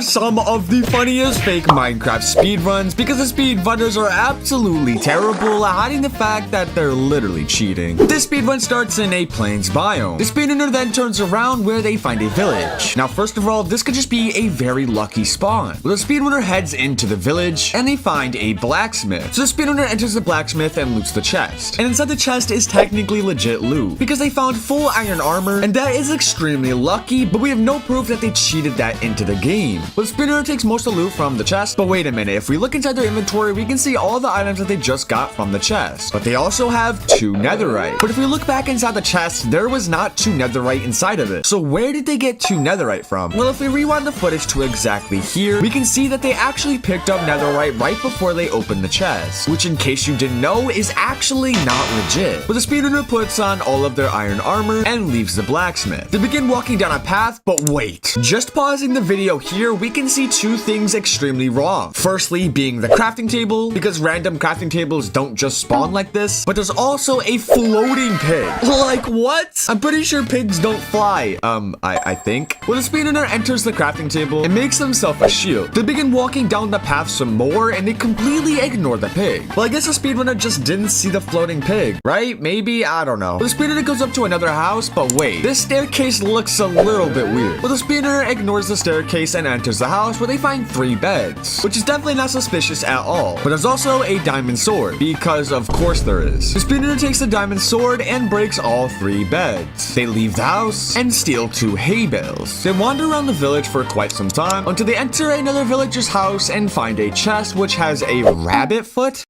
some of the funniest fake Minecraft speedruns because the speedrunners are absolutely terrible at hiding the fact that they're literally cheating. This speedrun starts in a plains biome. The speedrunner then turns around where they find a village. Now, first of all, this could just be a very lucky spawn. Well, the speedrunner heads into the village and they find a blacksmith. So the speedrunner enters the blacksmith and loots the chest. And inside the chest is technically legit loot because they found full iron armor, and that is extremely lucky, but we have no proof that they cheated that into the game. Well, the speedrunner takes most of the loot from the chest, but wait a minute, if we look inside their inventory, we can see all the items that they just got from the chest. But they also have 2 netherite. But if we look back inside the chest, there was not 2 netherite inside of it. So where did they get 2 netherite from? Well, if we rewind the footage to exactly here, we can see that they actually picked up netherite right before they opened the chest, which in case you didn't know is actually not legit. But the speedrunner puts on all of their iron armor and leaves the blacksmith. They begin walking down a path, but wait. Just pausing the video here, we can see 2 things extremely wrong. Firstly, being the crafting table, because random crafting tables don't just spawn like this, but there's also a floating pig. Like what? I'm pretty sure pigs don't fly. I think. Well, the speedrunner enters the crafting table and makes himself a shield. They begin walking down the path some more and they completely ignore the pig. Well, I guess the speedrunner just didn't see the floating pig, right? Maybe, I don't know. Well, the speedrunner goes up to another house, but wait, this staircase looks a little bit weird. Well, the speedrunner ignores the staircase and enters the house where they find 3 beds, which is definitely not suspicious at all. But there's also a diamond sword, because of course there is. The speedrunner takes the diamond sword and breaks all 3 beds. They leave the house and steal 2 hay bales. They wander around the village for quite some time until they enter another villager's house and find a chest which has a rabbit foot.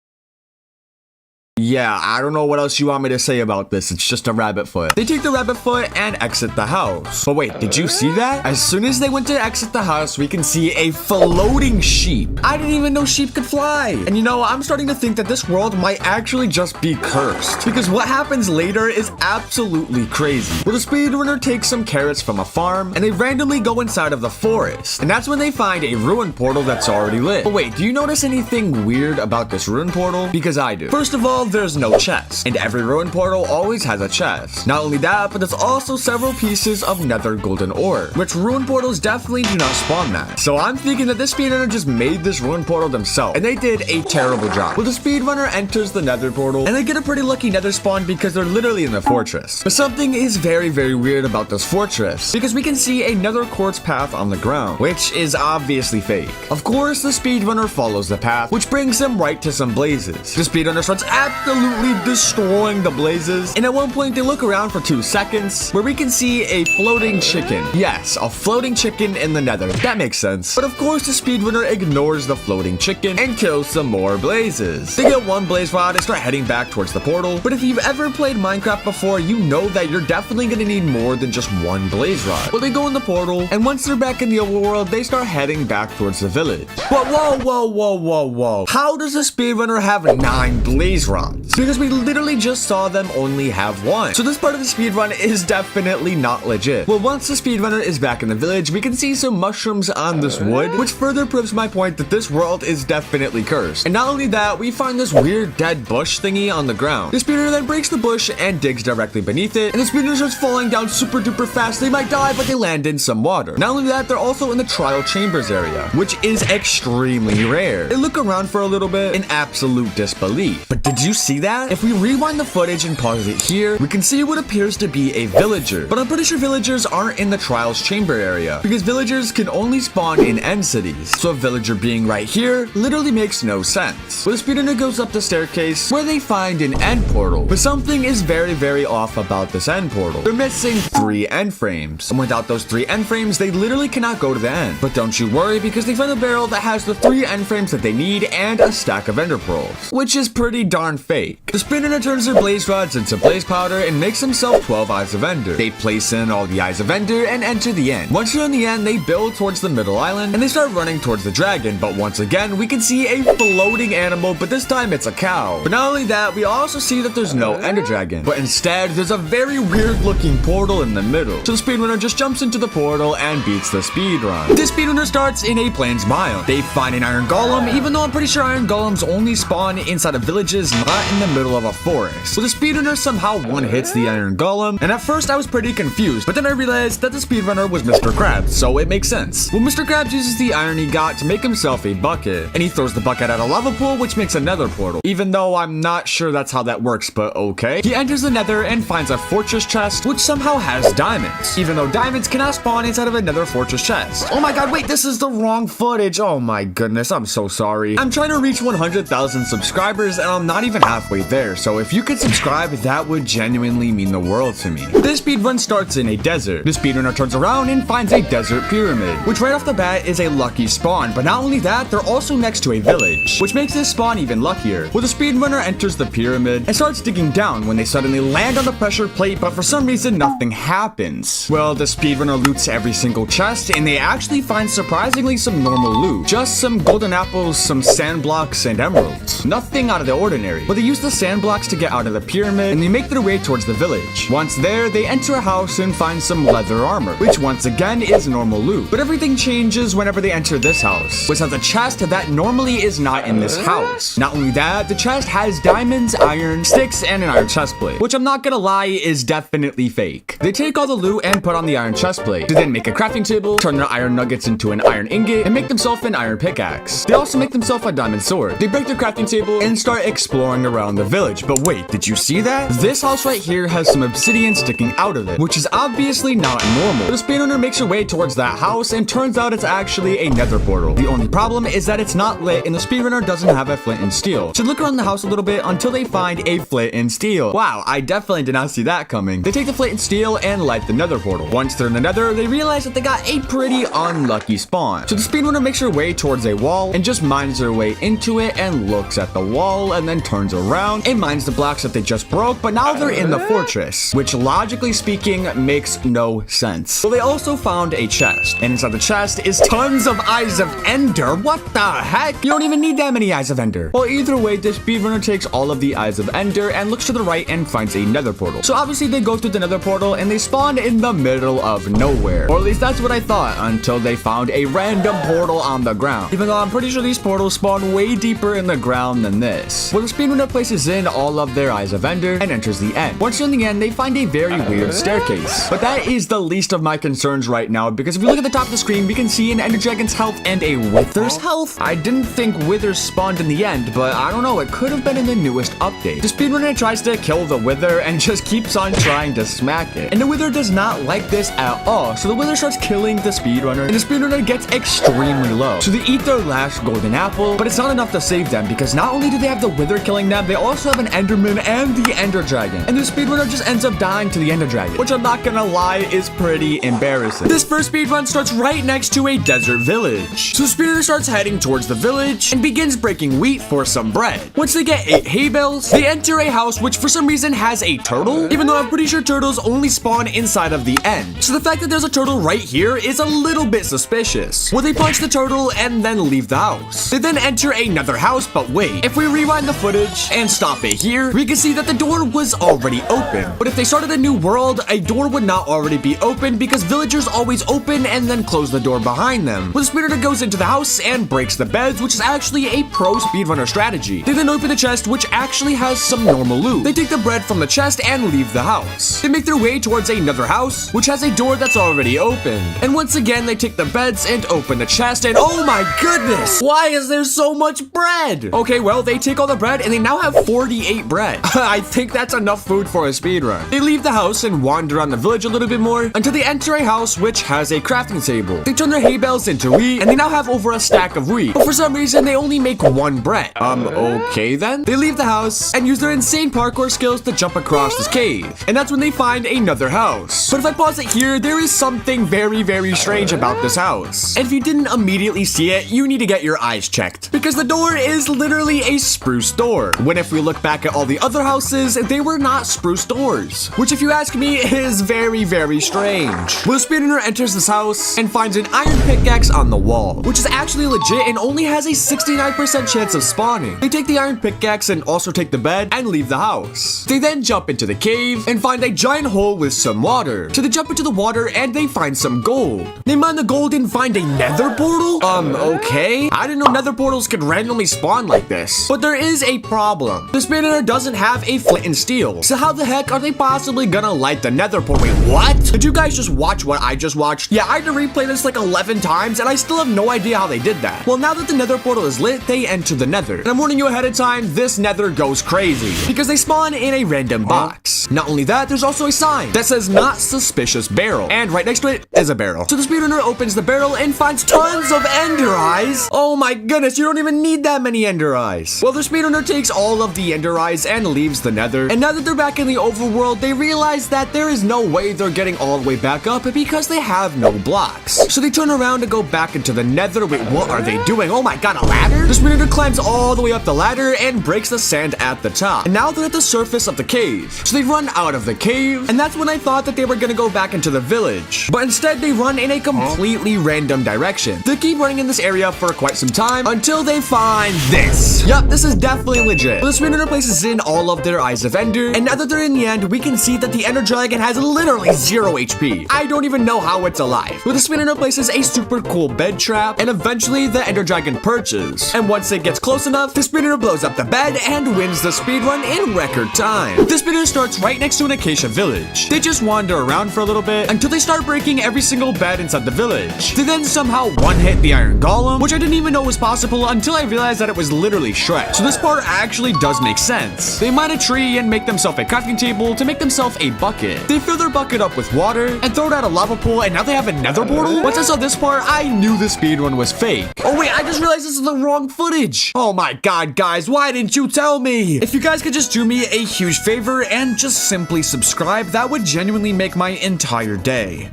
Yeah, I don't know what else you want me to say about this. It's just a rabbit foot. They take the rabbit foot and exit the house. But wait, did you see that? As soon as they went to exit the house, we can see a floating sheep. I didn't even know sheep could fly. And you know, I'm starting to think that this world might actually just be cursed, because what happens later is absolutely crazy. Well, the speedrunner takes some carrots from a farm and they randomly go inside of the forest. And that's when they find a ruin portal that's already lit. But wait, do you notice anything weird about this ruin portal? Because I do. First of all, there's no chest, and every ruin portal always has a chest. Not only that, but there's also several pieces of nether golden ore, which ruin portals definitely do not spawn that. So I'm thinking that this speedrunner just made this ruin portal themselves, and they did a terrible job. Well, the speedrunner enters the nether portal, and they get a pretty lucky nether spawn because they're literally in the fortress. But something is very, very weird about this fortress, because we can see a nether quartz path on the ground, which is obviously fake. Of course, the speedrunner follows the path, which brings them right to some blazes. The speedrunner starts absolutely destroying the blazes, and at one point they look around for 2 seconds where we can see a floating chicken. Yes, a floating chicken in the nether. That makes sense. But of course the speedrunner ignores the floating chicken and kills some more blazes. They get 1 blaze rod and start heading back towards the portal, but if you've ever played Minecraft before, you know that you're definitely gonna need more than just 1 blaze rod. Well, they go in the portal, and once they're back in the overworld, they start heading back towards the village. But whoa. How does the speedrunner have 9 blaze rods? Because we literally just saw them only have 1. So this part of the speedrun is definitely not legit. Well, once the speedrunner is back in the village, we can see some mushrooms on this wood, which further proves my point that this world is definitely cursed. And not only that, we find this weird dead bush thingy on the ground. The speedrunner then breaks the bush and digs directly beneath it, and the speedrunner starts falling down super duper fast. They might die, but they land in some water. Not only that, they're also in the trial chambers area, which is extremely rare. They look around for a little bit in absolute disbelief. But did you see that? If we rewind the footage and pause it here, we can see what appears to be a villager. But I'm pretty sure villagers aren't in the trials chamber area, because villagers can only spawn in end cities. So a villager being right here literally makes no sense. Well, the speedrunner goes up the staircase where they find an end portal. But something is very, very off about this end portal. They're missing 3 end frames. And without those 3 end frames, they literally cannot go to the end. But don't you worry, because they found a barrel that has the 3 end frames that they need and a stack of ender pearls, which is pretty darn fake. The speedrunner turns their blaze rods into blaze powder and makes himself 12 eyes of ender. They place in all the eyes of ender and enter the end. Once you're in the end, they build towards the middle island and they start running towards the dragon. But once again, we can see a floating animal, but this time it's a cow. But not only that, we also see that there's no ender dragon, but instead there's a very weird looking portal in the middle. So the speedrunner just jumps into the portal and beats the speedrun. This speedrunner starts in a plains biome. They find an iron golem, even though I'm pretty sure iron golems only spawn inside of villages, spot in the middle of a forest. So the speedrunner somehow one-hits the iron golem, and at first I was pretty confused, but then I realized that the speedrunner was Mr. Krabs, so it makes sense. Well, Mr. Krabs uses the iron he got to make himself a bucket, and he throws the bucket at a lava pool, which makes a nether portal. Even though I'm not sure that's how that works, but okay. He enters the nether and finds a fortress chest, which somehow has diamonds, even though diamonds cannot spawn inside of a nether fortress chest. Oh my god, wait, this is the wrong footage. Oh my goodness, I'm so sorry. I'm trying to reach 100,000 subscribers, and I'm not even halfway there, so if you could subscribe, that would genuinely mean the world to me. This speedrun starts in a desert. The speedrunner turns around and finds a desert pyramid, which right off the bat is a lucky spawn, but not only that, they're also next to a village, which makes this spawn even luckier. Well, the speedrunner enters the pyramid and starts digging down when they suddenly land on the pressure plate, but for some reason, nothing happens. Well, the speedrunner loots every single chest, and they actually find surprisingly some normal loot. Just some golden apples, some sand blocks, and emeralds. Nothing out of the ordinary. But they use the sand blocks to get out of the pyramid, and they make their way towards the village. Once there, they enter a house and find some leather armor, which once again is normal loot. But everything changes whenever they enter this house, which has a chest that normally is not in this house. Not only that, the chest has diamonds, iron, sticks, and an iron chest plate, which I'm not gonna lie is definitely fake. They take all the loot and put on the iron chest plate. They then make a crafting table, turn their iron nuggets into an iron ingot, and make themselves an iron pickaxe. They also make themselves a diamond sword. They break their crafting table and start exploring around the village. But wait, did you see that? This house right here has some obsidian sticking out of it, which is obviously not normal. The speedrunner makes her way towards that house, and turns out it's actually a nether portal. The only problem is that it's not lit, and the speedrunner doesn't have a flint and steel. So look around the house a little bit until they find a flint and steel. Wow, I definitely did not see that coming. They take the flint and steel and light the nether portal. Once they're in the nether, they realize that they got a pretty unlucky spawn. So the speedrunner makes her way towards a wall and just mines her way into it and looks at the wall and then turns around and mines the blocks that they just broke, but now they're in the fortress, which logically speaking makes no sense. Well, they also found a chest, and inside the chest is tons of eyes of ender. What the heck? You don't even need that many eyes of ender. Well, either way, the speedrunner takes all of the eyes of ender and looks to the right and finds a nether portal. So obviously they go through the nether portal and they spawn in the middle of nowhere. Or at least that's what I thought until they found a random portal on the ground. Even though I'm pretty sure these portals spawn way deeper in the ground than this. Well, the speedrunner places in all of their eyes of ender and enters the end. Once you're in the end, they find a very weird staircase. But that is the least of my concerns right now, because if you look at the top of the screen, we can see an ender dragon's health and a wither's health. I didn't think withers spawned in the end, but I don't know, it could have been in the newest update. The speedrunner tries to kill the wither and just keeps on trying to smack it. And the wither does not like this at all, so the wither starts killing the speedrunner, and the speedrunner gets extremely low. So they eat their last golden apple, but it's not enough to save them, because not only do they have the wither killing them, they also have an enderman and the ender dragon. And the speedrunner just ends up dying to the ender dragon, which I'm not gonna lie is pretty embarrassing. This first speedrun starts right next to a desert village. So the speedrunner starts heading towards the village and begins breaking wheat for some bread. Once they get 8 hay bales, they enter a house which for some reason has a turtle, even though I'm pretty sure turtles only spawn inside of the end. So the fact that there's a turtle right here is a little bit suspicious. Well, they punch the turtle and then leave the house. They then enter another house, but wait, if we rewind the footage and stop it here, we can see that the door was already open. But if they started a new world, a door would not already be open because villagers always open and then close the door behind them. Well, the speedrunner goes into the house and breaks the beds, which is actually a pro speedrunner strategy. They then open the chest, which actually has some normal loot. They take the bread from the chest and leave the house. They make their way towards another house, which has a door that's already open. And once again, they take the beds and open the chest, and oh my goodness, why is there so much bread? Okay, well, they take all the bread and they now have 48 bread. I think that's enough food for a speedrun. They leave the house and wander around the village a little bit more until they enter a house which has a crafting table. They turn their hay bales into wheat, and they now have over a stack of wheat. But for some reason, they only make 1 bread. Okay then. They leave the house and use their insane parkour skills to jump across this cave. And that's when they find another house. But if I pause it here, there is something very, very strange about this house. And if you didn't immediately see it, you need to get your eyes checked, because the door is literally a spruce door. When if we look back at all the other houses, they were not spruce doors, which if you ask me is very, very strange. Well, the speedrunner enters this house and finds an iron pickaxe on the wall, which is actually legit and only has a 69% chance of spawning. They take the iron pickaxe and also take the bed and leave the house. They then jump into the cave and find a giant hole with some water. So they jump into the water and they find some gold. They mine the gold and find a nether portal? Okay. I didn't know nether portals could randomly spawn like this. But there is a problem problem. The speedrunner doesn't have a flint and steel. So how the heck are they possibly gonna light the nether portal? Wait, what? Did you guys just watch what I just watched? Yeah, I had to replay this like 11 times and I still have no idea how they did that. Well, now that the nether portal is lit, they enter the nether. And I'm warning you ahead of time, this nether goes crazy because they spawn in a random box. Not only that, there's also a sign that says not suspicious barrel. And right next to it is a barrel. So the speedrunner opens the barrel and finds tons of ender eyes. Oh my goodness, you don't even need that many ender eyes. Well, the speedrunner takes all of the ender eyes and leaves the nether. And now that they're back in the overworld, they realize that there is no way they're getting all the way back up because they have no blocks. So they turn around to go back into the nether. Wait, what are they doing? Oh my god, a ladder? The speedrunner climbs all the way up the ladder and breaks the sand at the top. And now they're at the surface of the cave. So they run out of the cave, and that's when I thought that they were gonna go back into the village. But instead, they run in a completely random direction. They keep running in this area for quite some time until they find this. Yup, this is definitely legit. The speedrunner places in all of their eyes of ender, and now that they're in the end, we can see that the ender dragon has literally 0 HP. I don't even know how it's alive. But the speedrunner places a super cool bed trap, and eventually the ender dragon perches. And once it gets close enough, the speedrunner blows up the bed and wins the speedrun in record time. The speedrunner starts right next to an acacia village. They just wander around for a little bit until they start breaking every single bed inside the village. They then somehow one-hit the iron golem, which I didn't even know was possible until I realized that it was literally Shrek. So this part actually does make sense. They mine a tree and make themselves a crafting table to make themselves a bucket. They fill their bucket up with water and throw it at a lava pool, and now they have a nether portal? Once I saw this part, I knew the speedrun was fake. Oh wait, I just realized this is the wrong footage. Oh my god, guys, why didn't you tell me? If you guys could just do me a huge favor and just simply subscribe, that would genuinely make my entire day.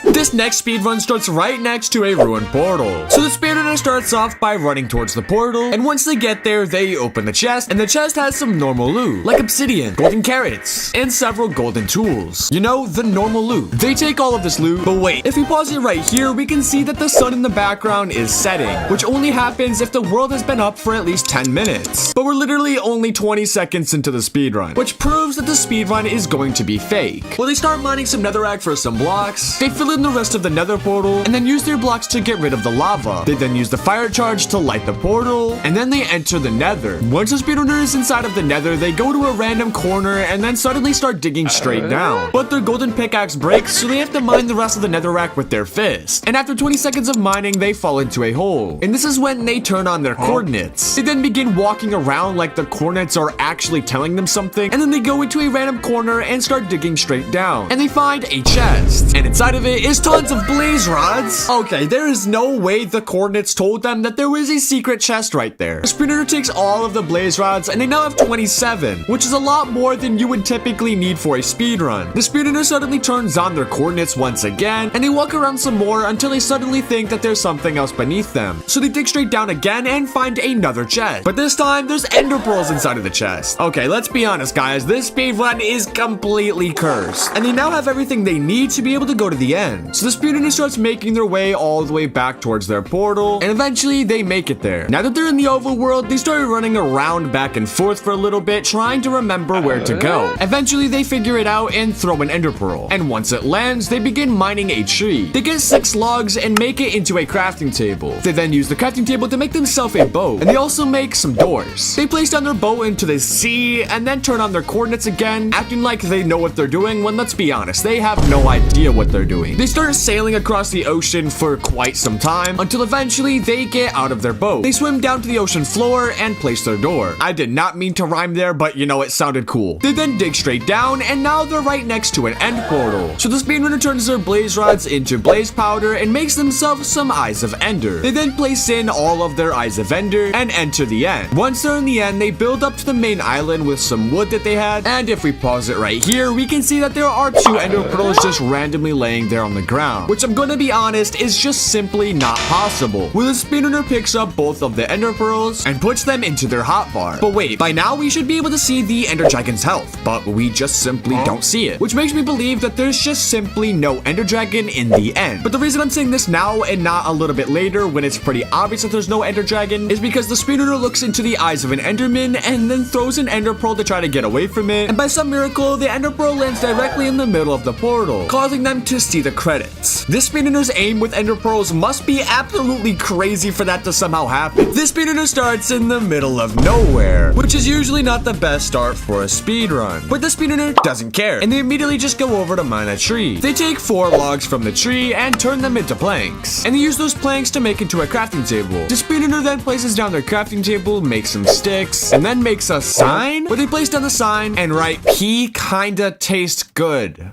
This next speedrun starts right next to a ruined portal. So the speedrunner starts off by running towards the portal, and once they get there, they open the chest, and the chest has some normal loot, like obsidian, golden carrots, and several golden tools. You know, the normal loot. They take all of this loot, but wait, if we pause it right here, we can see that the sun in the background is setting, which only happens if the world has been up for at least 10 minutes. But we're literally only 20 seconds into the speedrun, which proves that the speedrun is going to be fake. Well, they start mining some netherite for some blocks, they fill in the rest of the nether portal, and then use their blocks to get rid of the lava. They then use the fire charge to light the portal, and then they enter the nether. Once the speedrunner is inside of the nether, they go to a random corner and then suddenly start digging straight down. But their golden pickaxe breaks, so they have to mine the rest of the netherrack with their fist. And after 20 seconds of mining, they fall into a hole. And this is when they turn on their coordinates. They then begin walking around like the coordinates are actually telling them something, and then they go into a random corner and start digging straight down. And they find a chest, and inside of it is tons of blaze rods. Okay, there is no way the coordinates told them that there was a secret chest right there. The speedrunner takes all of the blaze rods, and they now have 27, which is a lot more than you would typically need for a speedrun. The speedrunner suddenly turns on their coordinates once again, and they walk around some more until they suddenly think that there's something else beneath them. So they dig straight down again and find another chest. But this time, there's ender pearls inside of the chest. Okay, let's be honest, guys. This speedrun is completely cursed, and they now have everything they need to be able to go to the end. So the speedrunner starts making their way all the way back towards their portal, and eventually they make it there. Now that they're in the overworld, they start running around back and forth for a little bit, trying to remember where to go. Eventually they figure it out and throw an ender pearl, and once it lands, they begin mining a tree. They get 6 logs and make it into a crafting table. They then use the crafting table to make themselves a boat, and they also make some doors. They place down their boat into the sea and then turn on their coordinates again, acting like they know what they're doing when, let's be honest, they have no idea what they're doing. They start sailing across the ocean for quite some time until eventually they get out of their boat. They swim down to the ocean floor and place their door. I did not mean to rhyme there, but you know, it sounded cool. They then dig straight down, and now they're right next to an end portal. So the speedrunner turns their blaze rods into blaze powder and makes themselves some eyes of ender. They then place in all of their eyes of ender and enter the end. Once they're in the end, they build up to the main island with some wood that they had, and if we pause it right here, we can see that there are 2 ender pearls just randomly laying there on the ground, which I'm gonna be honest is just simply not possible. Where the speedrunner picks up both of the ender pearls and puts them into their hotbar. But wait, by now we should be able to see the ender dragon's health, but we just simply don't see it, which makes me believe that there's just simply no ender dragon in the end. But the reason I'm saying this now and not a little bit later when it's pretty obvious that there's no ender dragon is because the speedrunner looks into the eyes of an enderman and then throws an ender pearl to try to get away from it, and by some miracle the ender pearl lands directly in the middle of the portal, causing them to see the credits. This speedrunner's aim with ender pearls must be absolutely crazy for that to somehow happen. This speedrunner starts in the middle of nowhere, which is usually not the best start for a speedrun. But the speedrunner doesn't care, and they immediately just go over to mine a tree. They take 4 logs from the tree and turn them into planks, and they use those planks to make into a crafting table. The speedrunner then places down their crafting table, makes some sticks, and then makes a sign where they place down the sign and write, "Pea kinda tastes good."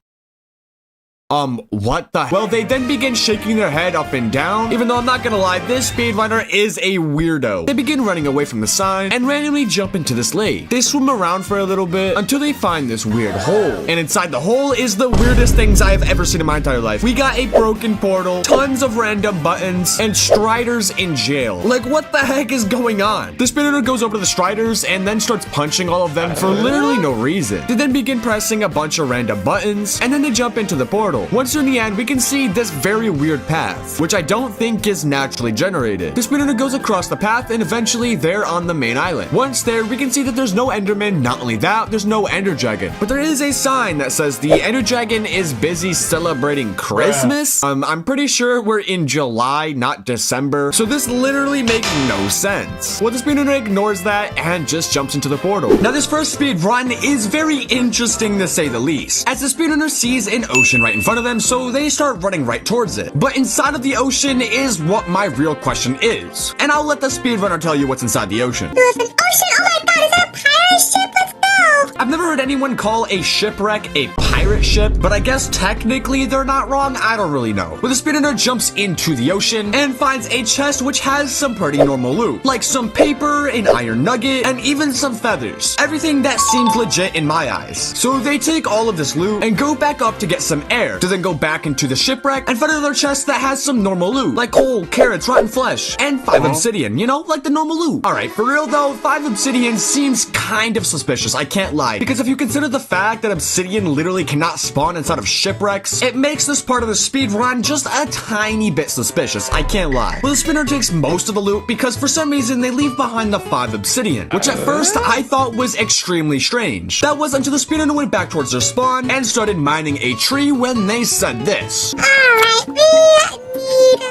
What the? Well, they then begin shaking their head up and down. Even though I'm not gonna lie, this speedrunner is a weirdo. They begin running away from the sign and randomly jump into this lake. They swim around for a little bit until they find this weird hole. And inside the hole is the weirdest things I have ever seen in my entire life. We got a broken portal, tons of random buttons, and striders in jail. Like, what the heck is going on? The speedrunner goes over to the striders and then starts punching all of them for literally no reason. They then begin pressing a bunch of random buttons, and then they jump into the portal. Once they're in the end, we can see this very weird path, which I don't think is naturally generated. The speedrunner goes across the path, and eventually they're on the main island. Once there, we can see that there's no Enderman. Not only that, there's no Ender Dragon, but there is a sign that says the Ender Dragon is busy celebrating Christmas. I'm pretty sure we're in July, not December, so this literally makes no sense. Well, the speedrunner ignores that and just jumps into the portal. Now, this first speed run is very interesting to say the least, as the speedrunner sees an ocean right in front of them, so they start running right towards it. But inside of the ocean is what my real question is, and I'll let the speedrunner tell you what's inside the ocean. There's an ocean. Oh my god, is that a pirate ship? Let's go. I've never heard anyone call a shipwreck a pirate ship, but I guess technically they're not wrong. I don't really know. Well, the speedrunner jumps into the ocean and finds a chest which has some pretty normal loot, like some paper, an iron nugget, and even some feathers. Everything that seems legit in my eyes. So they take all of this loot and go back up to get some air, to then go back into the shipwreck and find another chest that has some normal loot, like coal, carrots, rotten flesh, and 5 obsidian, you know, like the normal loot. Alright, for real though, 5 obsidian seems kind of suspicious, I can't lie, because if you consider the fact that obsidian literally cannot spawn inside of shipwrecks, it makes this part of the speed run just a tiny bit suspicious, I can't lie. Well, the spinner takes most of the loot because for some reason they leave behind the 5 obsidian, which at first I thought was extremely strange. That was until the spinner went back towards their spawn and started mining a tree when they said this. Alright, we need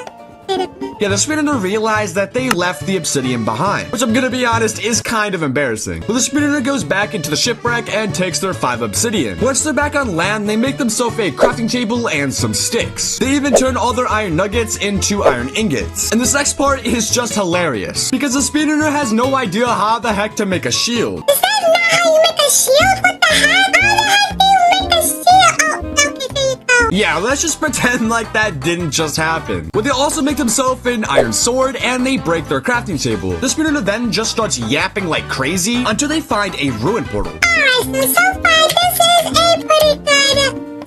Yeah, the speedrunner realized that they left the obsidian behind, which I'm gonna be honest is kind of embarrassing. But the speedrunner goes back into the shipwreck and takes their 5 obsidian. Once they're back on land, they make themselves a crafting table and some sticks. They even turn all their iron nuggets into iron ingots. And this next part is just hilarious, because the speedrunner has no idea how the heck to make a shield. Is that not how you make a shield? What the heck? How the heck do you make a shield? Oh, okay, there you go. Yeah, let's just pretend like that didn't just happen. Well, they also make themselves an iron sword and they break their crafting table. The speedrunner then just starts yapping like crazy until they find a ruin portal. Alright, so far this is a pretty good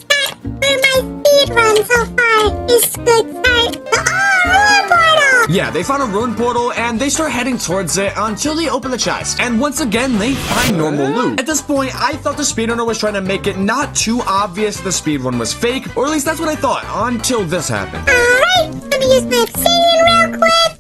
start for my speed run so far. It's good start. Ruin portal! Yeah, they found a ruin portal and they start heading towards it until they open the chest. And once again, they find normal loot. At this point, I thought the speedrunner was trying to make it not too obvious the speedrun was fake, or at least that's what I thought, until this happened. Alright, let me use my obsidian real quick.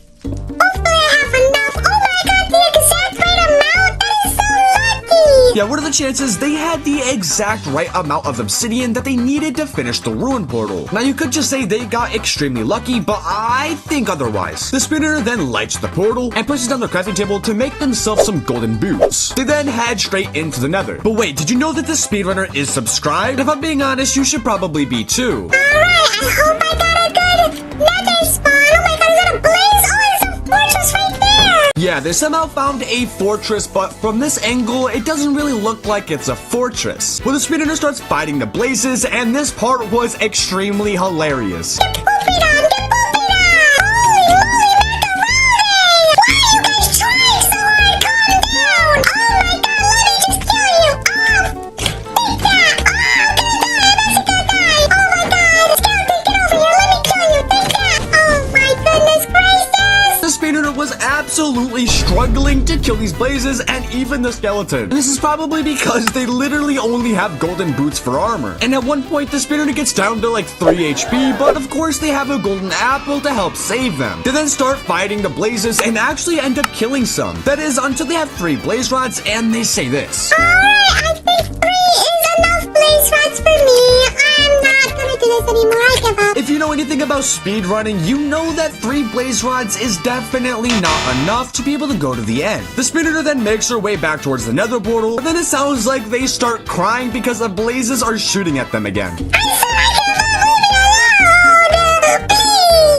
Hopefully I have enough. Oh my god, the exact right amount? That is so lucky! Yeah, what are the chances they had the exact right amount of obsidian that they needed to finish the ruin portal? Now, you could just say they got extremely lucky, but I think otherwise. The speedrunner then lights the portal and places down their crafting table to make themselves some golden boots. They then head straight into the nether. But wait, did you know that this speedrunner is subscribed? If I'm being honest, you should probably be too. Alright, I hope I got a good nether spawn. Oh my god, is that a blaze? Oh, there's a fortress right there! Yeah, they somehow found a fortress, but from this angle, it doesn't really look like it's a fortress. Well, the speedrunner starts fighting the blazes, and this part was extremely hilarious. Get pooping on! Get pooping on! Holy moly, macaroni! Why are you guys trying so hard? Calm down! Oh my god, let me just kill you! Take that! Oh, I'm gonna die! Oh my god! Skeleton, get over here! Let me kill you! Take that! Oh my goodness gracious! The speedrunner was absolutely struggling to kill these blazes and even the skeleton. This is probably because they literally only have golden boots for armor. And at one point, the speedrunner gets down to like 3 HP, but of course they have a golden apple to help save them. They then start fighting the blazes and actually end up killing some. That is, until they have 3 blaze rods and they say this. Alright, I think 3 is enough blaze rods for me. I'm not gonna do this anymore. I give up. you know anything about speedrunning, you know that 3 blaze rods is definitely not enough to be able to go to the end. The speedrunner then makes her way back towards the nether portal, but then it sounds like they start crying because the blazes are shooting at them again.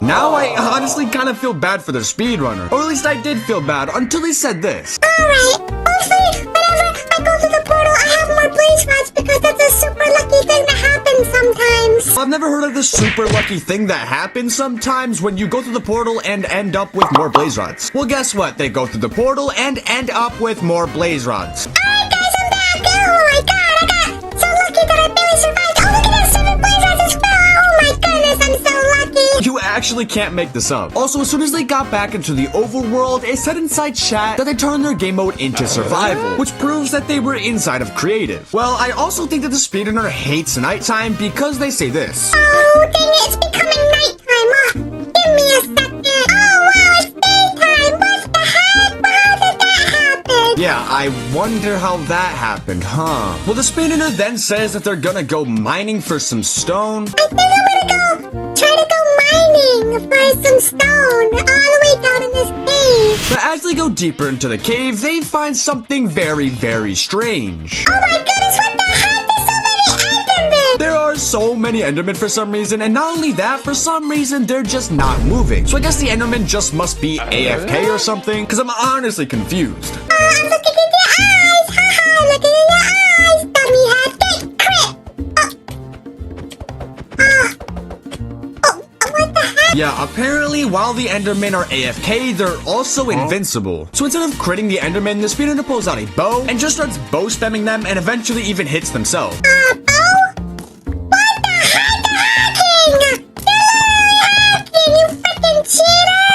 Now I honestly kind of feel bad for the speedrunner, or at least I did feel bad until he said this. Alright, mostly whenever I go to the portal, I have more blaze rods because that's a super lucky thing that happens sometimes. I've never heard of this super lucky thing that happens sometimes when you go through the portal and end up with more blaze rods. Well, guess what? They go through the portal and end up with more blaze rods. Alright guys, I'm back. Oh my god, I got so lucky that I barely survived. Oh, look at that, 7 blaze rods as well. Oh my goodness, I'm so lucky. You actually can't make this up. Also, as soon as they got back into the overworld, it said inside chat that they turned their game mode into survival, which proves that they were inside of creative. Well, I also think that the speedrunner hates nighttime because they say this. Oh, dang it, it's becoming nighttime. Give me a second. Oh, wow, it's daytime. What the heck? How did that happen? Yeah, I wonder how that happened, huh? Well, the speedrunner then says that they're gonna go mining for some stone. I think I'm gonna try to go mining for some stone all the way down in this cave. But as they go deeper into the cave, they find something very, very strange. Oh my goodness, what the heck? There's so many Endermen. There are so many Endermen for some reason, and not only that, for some reason, they're just not moving. So I guess the Enderman just must be AFK or something, because I'm honestly confused. I'm looking in your eyes. Haha, I'm looking in your eyes. Dummy head. Crit. What the heck? Yeah, apparently while the Endermen are AFK, they're also invincible. So instead of critting the Enderman, the speedrunner pulls out a bow and just starts bow spamming them and eventually even hits themselves. Oh? What the heck? They're hacking! They're literally hacking, you freaking cheater!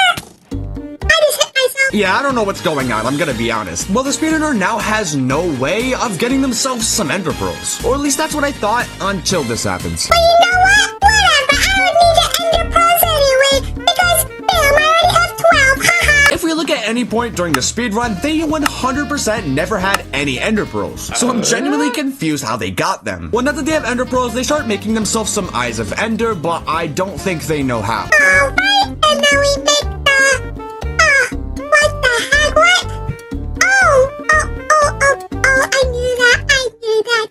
I just hit myself. Yeah, I don't know what's going on, I'm gonna be honest. Well, the speedrunner now has no way of getting themselves some ender pearls. Or at least that's what I thought until this happens. But you know what? Whatever, I don't need the ender pearls anyway, because, bam, I already have 12, haha. If we look at any point during the speedrun, they 100% never had any ender pearls. So I'm genuinely confused how they got them. Well, now that they have ender pearls, they start making themselves some eyes of ender, but I don't think they know how. Alright, and now we make what the heck? What? I knew that.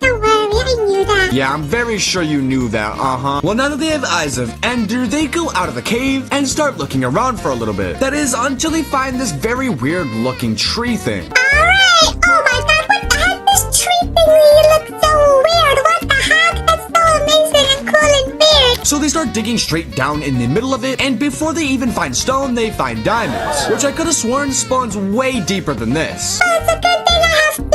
Don't worry, I knew that. Yeah, I'm very sure you knew that, Well, now that they have eyes of ender, they go out of the cave and start looking around for a little bit. That is, until they find this very weird looking tree thing. Alright, oh my god, what the heck? This tree thingy looks so weird. What the heck? That's so amazing and cool and weird. So they start digging straight down in the middle of it, and before they even find stone, they find diamonds, which I could have sworn spawns way deeper than this. Oh, it's a good thing I have 3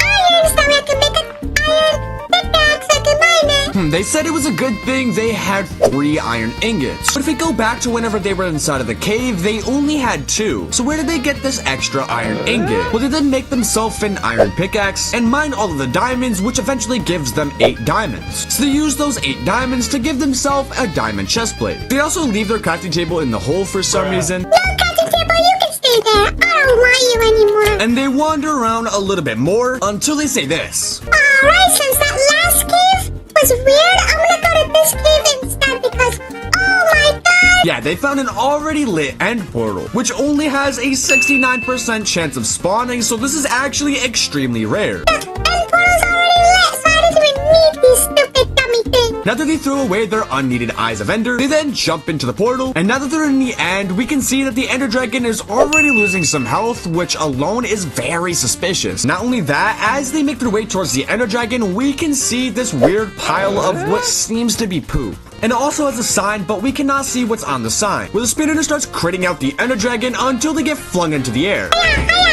irons so I can make an iron pickaxe. I can mine it. They said it was a good thing they had 3 iron ingots. But if we go back to whenever they were inside of the cave, they only had 2. So where did they get this extra iron ingot? Well, they then make themselves an iron pickaxe and mine all of the diamonds, which eventually gives them 8 diamonds. So they use those 8 diamonds to give themselves a diamond chestplate. They also leave their crafting table in the hole for some reason. No, Captain Table, you can stay there. I don't want you anymore. And they wander around a little bit more until they say this. Alright, since that last cave was weird, I'm gonna go to this cave instead because, oh my god! Yeah, they found an already lit end portal, which only has a 69% chance of spawning, so this is actually extremely rare. The end portal's already lit, so I don't even need these stupid dummy things. Now that they threw away their unneeded eyes of ender, they then jump into the portal, and now that they're in the end, we can see that the ender dragon is already losing some health, which alone is very suspicious. Not only that, as they make their way towards the ender dragon, we can see this weird pile of what seems to be poop. And it also has a sign, but we cannot see what's on the sign, where the speedrunner starts critting out the ender dragon until they get flung into the air. Oh my god!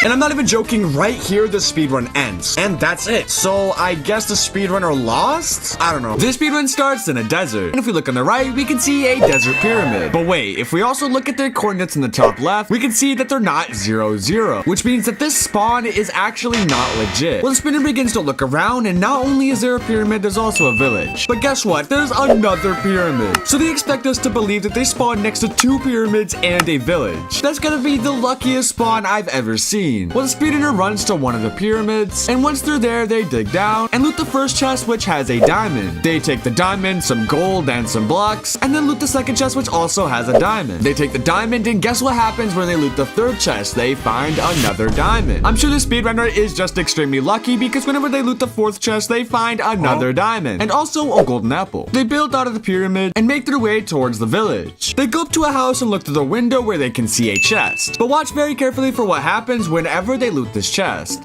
And I'm not even joking, right here the speedrun ends. And that's it. So I guess the speedrunner lost? I don't know. This speedrun starts in a desert. And if we look on the right, we can see a desert pyramid. But wait, if we also look at their coordinates in the top left, we can see that they're not 0, 0. Which means that this spawn is actually not legit. Well, the speedrunner begins to look around, and not only is there a pyramid, there's also a village. But guess what? There's another pyramid. So they expect us to believe that they spawn next to 2 pyramids and a village. That's gonna be the luckiest spawn I've ever seen. scene. Well, the speedrunner runs to one of the pyramids, and once they're there, they dig down and loot the first chest, which has a diamond. They take the diamond, some gold, and some blocks, and then loot the second chest, which also has a diamond. They take the diamond, and guess what happens when they loot the third chest? They find another diamond. I'm sure the speedrunner is just extremely lucky because whenever they loot the fourth chest, they find another diamond, and also a golden apple. They build out of the pyramid and make their way towards the village. They go up to a house and look through the window where they can see a chest. But watch very carefully for what happens whenever they loot this chest.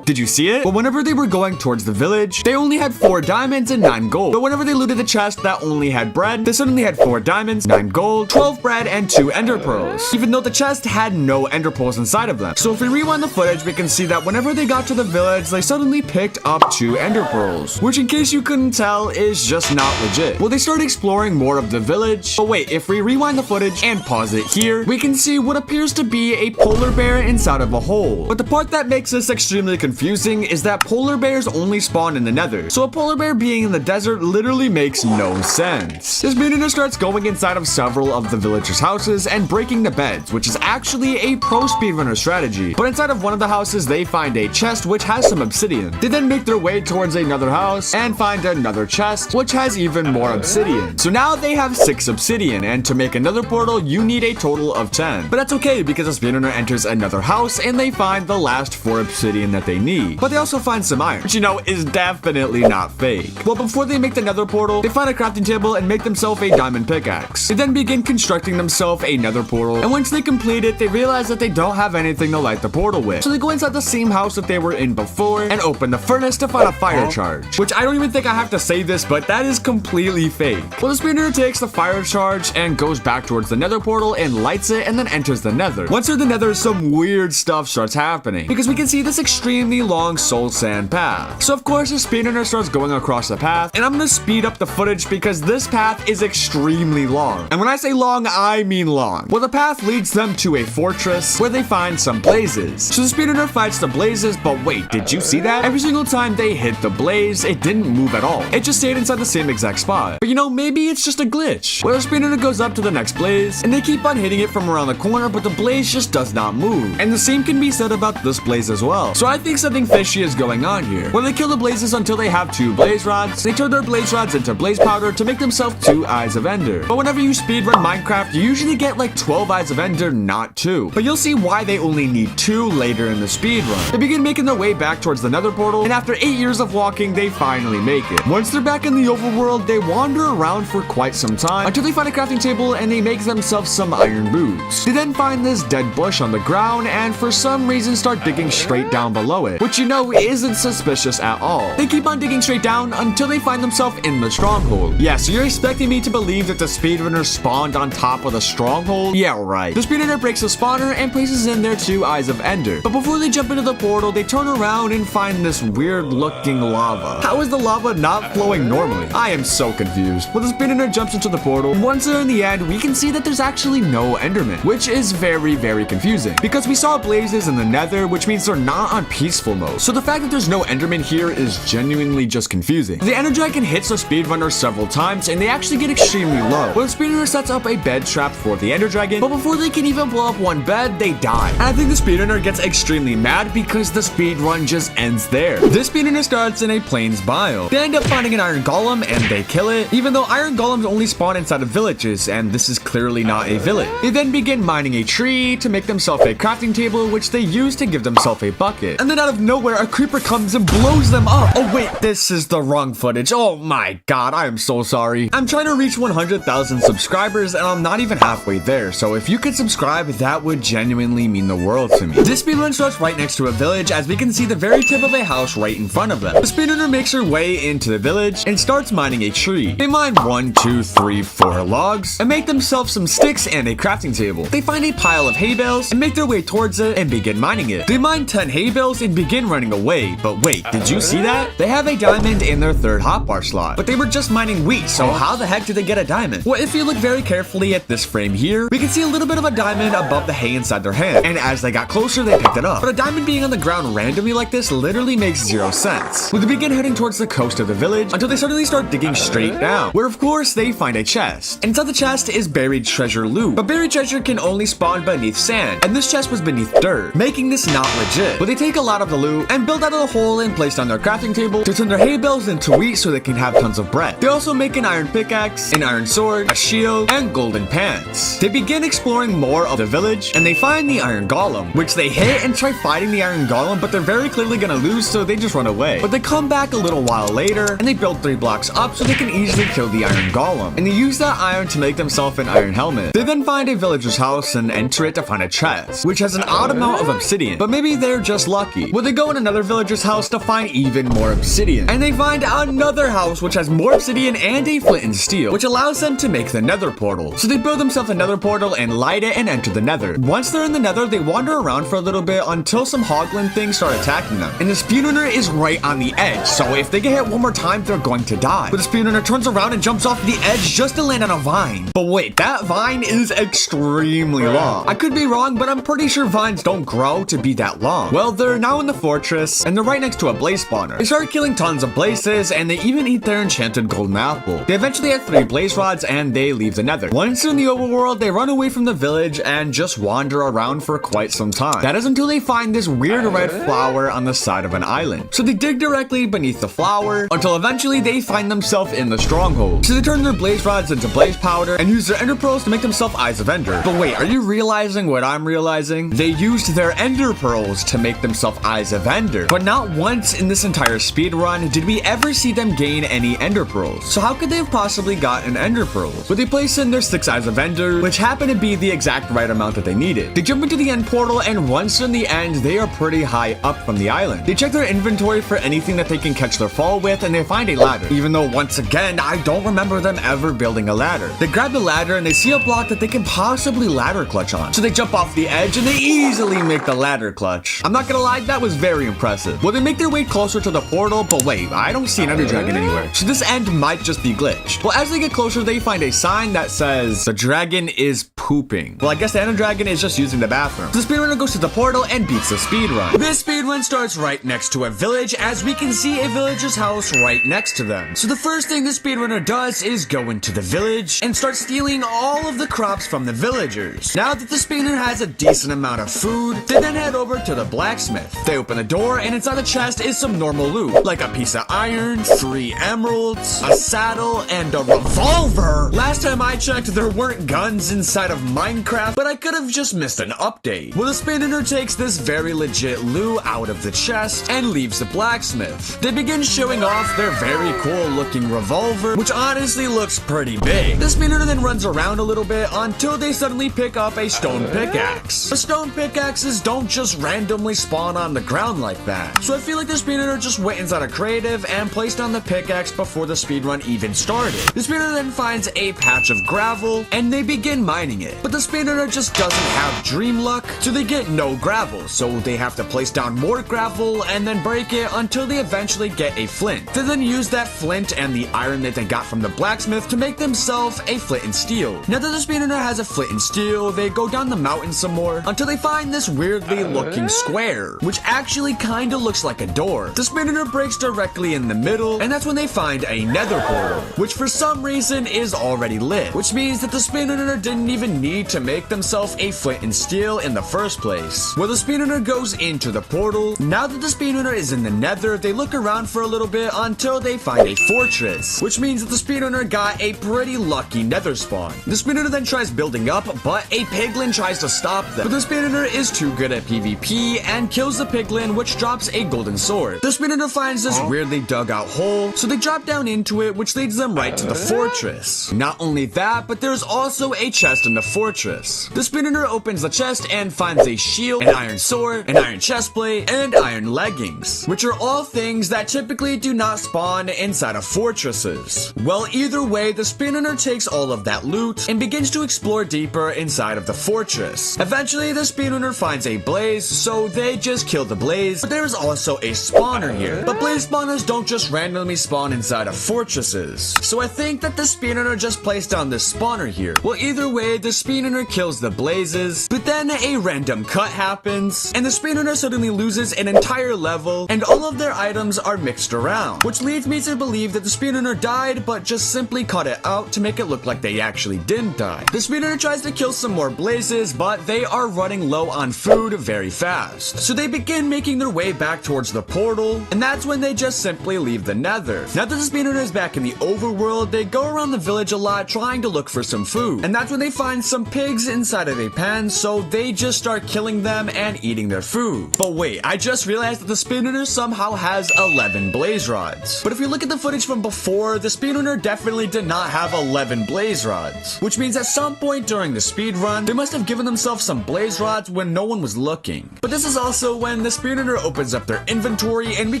Did you see it? Well, whenever they were going towards the village, they only had 4 diamonds and 9 gold. But whenever they looted the chest that only had bread, they suddenly had 4 diamonds, 9 gold, 12 bread, and 2 ender pearls. Even though the chest had no ender pearls inside of them. So if we rewind the footage, we can see that whenever they got to the village, they suddenly picked up 2 ender pearls. Which, in case you couldn't tell, is just not legit. Well, they started exploring more of the village. But wait, if we rewind the footage and pause it here, we can see what appears to be a polar bear inside of a hole. But the part that makes this extremely confusing is that polar bears only spawn in the nether. So a polar bear being in the desert literally makes no sense. This speedrunner starts going inside of several of the villagers' houses and breaking the beds, which is actually a pro speedrunner strategy. But inside of one of the houses, they find a chest which has some obsidian. They then make their way towards another house and find another chest which has even more obsidian. So now they have 6 obsidian, and to make another portal, you need a total of 10. But that's okay because the speedrunner enters another house and they find the last 4 obsidian that they need. But they also find some iron, which is definitely not fake. Well, before they make the nether portal, they find a crafting table and make themselves a diamond pickaxe. They then begin constructing themselves a nether portal, and once they complete it, they realize that they don't have anything to light the portal with. So they go inside the same house that they were in before and open the furnace to find a fire charge. Which I don't even think I have to say this, but that is completely fake. Well, the speedrunner takes the fire charge and goes back towards the nether portal and lights it and then enters the nether. Once they're in the nether, some weird stuff starts happening because we can see this extremely long soul sand path. So of course the speedrunner starts going across the path, and I'm gonna speed up the footage because this path is extremely long. And when I say long, I mean long. Well, the path leads them to a fortress where they find some blazes. So the speedrunner fights the blazes, but wait, did you see that? Every single time they hit the blaze, it didn't move at all. It just stayed inside the same exact spot. But maybe it's just a glitch. Well, the speedrunner goes up to the next blaze, and they keep on hitting it from around the corner, but the blaze just does not move. And the same can be said about this blaze as well. So I think something fishy is going on here. Where they kill the blazes until they have 2 blaze rods, they turn their blaze rods into blaze powder to make themselves 2 eyes of ender. But whenever you speedrun Minecraft, you usually get like 12 eyes of ender, not 2. But you'll see why they only need 2 later in the speedrun. They begin making their way back towards the nether portal, and after 8 years of walking, they finally make it. Once they're back in the overworld, they wander around for quite some time until they find a crafting table and they make themselves some iron boots. They then find this dead bush on the ground and for some reason start digging straight down below it, which isn't suspicious at all. They keep on digging straight down until they find themselves in the stronghold. Yeah, so you're expecting me to believe that the speedrunner spawned on top of the stronghold? Yeah, right. The speedrunner breaks the spawner and places in their 2 eyes of ender. But before they jump into the portal, they turn around and find this weird looking lava. How is the lava not flowing normally? I am so confused. Well, the speedrunner jumps into the portal, and once they're in the end, we can see that there's actually no enderman, which is very, very confusing. Because we saw blazes in the nether, which means they're not on peaceful mode. So the fact that there's no enderman here is genuinely just confusing. The ender dragon hits the speedrunner several times, and they actually get extremely low. Well, the speedrunner sets up a bed trap for the ender dragon, but before they can even blow up one bed, they die. And I think the speedrunner gets extremely mad because the speedrun just ends there. This speedrunner starts in a plains biome. They end up finding an iron golem, and they kill it, even though iron golems only spawn inside of villages, and this is clearly not a village. They then begin mining a tree to make themselves a crafting table, which they use to give themselves a bucket. And then out of nowhere, a creeper comes and blows them up. Oh wait, this is the wrong footage. Oh my god, I am so sorry. I'm trying to reach 100,000 subscribers and I'm not even halfway there, so if you could subscribe, that would genuinely mean the world to me. This speedrun starts right next to a village, as we can see the very tip of a house right in front of them. The speedrunner makes her way into the village and starts mining a tree. They mine 1, 2, 3, 4 logs and make themselves some sticks and a crafting table. They find a pile of hay bales and make their way towards it and begin mining it. They mine 10 hay bales and begin running away. But wait, did you see that? They have a diamond in their third hotbar slot, but they were just mining wheat, so how the heck did they get a diamond? Well, if you look very carefully at this frame here, we can see a little bit of a diamond above the hay inside their hand, and as they got closer, they picked it up. But a diamond being on the ground randomly like this literally makes zero sense. Well, they begin heading towards the coast of the village until they suddenly start digging straight down, where of course they find a chest. And inside the chest is buried treasure loot, but buried treasure can only spawn beneath sand, and this chest was beneath dirt, making this not legit. But they take a lot of the loot and build out of the hole and place on their crafting table to turn their hay bales into wheat so they can have tons of bread. They also make an iron pickaxe, an iron sword, a shield, and golden pants. They begin exploring more of the village, and they find the iron golem, which they hit and try fighting the iron golem, but they're very clearly gonna lose, so they just run away. But they come back a little while later, and they build 3 blocks up so they can easily kill the iron golem, and they use that iron to make themselves an iron helmet. They then find a villager's house and enter it to find a chest, which has an odd amount of obsidian, but maybe they're just lucky. Well, they go in another villager's house to find even more obsidian, and they find another house which has more obsidian and a flint and steel, which allows them to make the nether portal. So they build themselves a nether portal and light it and enter the nether. Once they're in the nether, they wander around for a little bit until some hoglin things start attacking them, and the speedrunner is right on the edge, so if they get hit one more time, they're going to die. But the speedrunner turns around and jumps off the edge just to land on a vine. But wait, that vine is extremely long. I could be wrong, but I'm pretty sure vines don't grow to be that long. Well, they're now in the fortress, and they're right next to a blaze spawner. They start killing tons of blazes, and they even eat their enchanted golden apple. They eventually have 3 blaze rods, and they leave the nether. Once they're in the overworld, they run away from the village and just wander around for quite some time. That is until they find this weird red flower on the side of an island. So they dig directly beneath the flower until eventually they find themselves in the stronghold. So they turn their blaze rods into blaze powder and use their ender pearls to make themselves eyes of ender. But wait, are you realizing what I'm realizing? They used their ender pearls to make themselves eyes of ender. But not once in this entire speedrun did we ever see them gain any ender pearls. So how could they have possibly gotten ender pearls? But they place in their 6 eyes of ender, which happen to be the exact right amount that they needed. They jump into the end portal, and once in the end, they are pretty high up from the island. They check their inventory for anything that they can catch their fall with, and they find a ladder. Even though once again, I don't remember them ever building a ladder. They grab the ladder and they see a block that they can possibly ladder clutch on. So they jump off the edge and they easily make the ladder clutch. I'm not gonna lie, that was very impressive. Well, they make their way closer to the portal, but wait, I don't see an ender dragon anywhere. So this end might just be glitched. Well, as they get closer, they find a sign that says, "The dragon is pooping." Well, I guess the ender dragon is just using the bathroom. So the speedrunner goes to the portal and beats the speedrun. This speedrun starts right next to a village, as we can see a villager's house right next to them. So the first thing the speedrunner does is go into the village and start stealing all of the crops from the villagers. Now that the speedrunner has a decent amount of food, they then head over to the blacksmith. They open the door, and inside the chest is some normal loot, like a piece of iron, 3 emeralds, a saddle, and a revolver. Last time I checked, there weren't guns inside of Minecraft, but I could have just missed an update. Well, the speedrunner takes this very legit loot out of the chest and leaves the blacksmith. They begin showing off their very cool looking revolver, which honestly looks pretty big. The speedrunner then runs around a little bit until they suddenly pick up a stone pickaxe. The stone pickaxes don't just randomly spawn on the ground like that, so I feel like the speedrunner just went inside a creative and placed on the pickaxe before the speedrun even started. The speedrunner then finds a patch of gravel and they begin mining it, but the speedrunner just doesn't have dream luck, so they get no gravel, so they have to place down more gravel and then break it until they eventually get a flint. They then use that flint and the iron that they got from the blacksmith to make themselves a flint and steel. Now that the speedrunner has a flint and steel, they go down the mountain some more until they find this weirdly looking square, which actually kinda looks like a door. The speedrunner breaks directly in the middle, and that's when they find a nether portal, which for some reason is already lit, which means that the speedrunner didn't even need to make themselves a flint and steel in the first place. Well, the speedrunner goes into the portal. Now that the speedrunner is in the nether, they look around for a little bit until they find a fortress, which means that the speedrunner got a pretty lucky nether spawn. The speedrunner then tries building up, but a piglin tries to stop them. But the speedrunner is too good at PvP and kills the piglin, which drops a golden sword. The speedrunner finds this weirdly dug out hole, so they drop down into it, which leads them right to the fortress. Not only that, but there's also a chest in the fortress. The speedrunner opens the chest and finds a shield, an iron sword, an iron chestplate, and iron leggings, which are all things that typically do not spawn inside of fortresses. Well, either way, the speedrunner takes all of that loot and begins to explore deeper inside of the fortress. Eventually, the speedrunner finds a blaze, so they just kill kill the blaze, but there is also a spawner here. But blaze spawners don't just randomly spawn inside of fortresses. So I think that the speedrunner just placed down this spawner here. Well, either way, the speedrunner kills the blazes, but then a random cut happens, and the speedrunner suddenly loses an entire level, and all of their items are mixed around, which leads me to believe that the speedrunner died, but just simply cut it out to make it look like they actually didn't die. The speedrunner tries to kill some more blazes, but they are running low on food very fast. So they begin making their way back towards the portal, and that's when they just simply leave the nether. Now that the speedrunner is back in the overworld, they go around the village a lot trying to look for some food, and that's when they find some pigs inside of a pen, so they just start killing them and eating their food. But wait, I just realized that the speedrunner somehow has 11 blaze rods. But if we look at the footage from before, the speedrunner definitely did not have 11 blaze rods, which means at some point during the speedrun, they must have given themselves some blaze rods when no one was looking. But this is also when the speedrunner opens up their inventory and we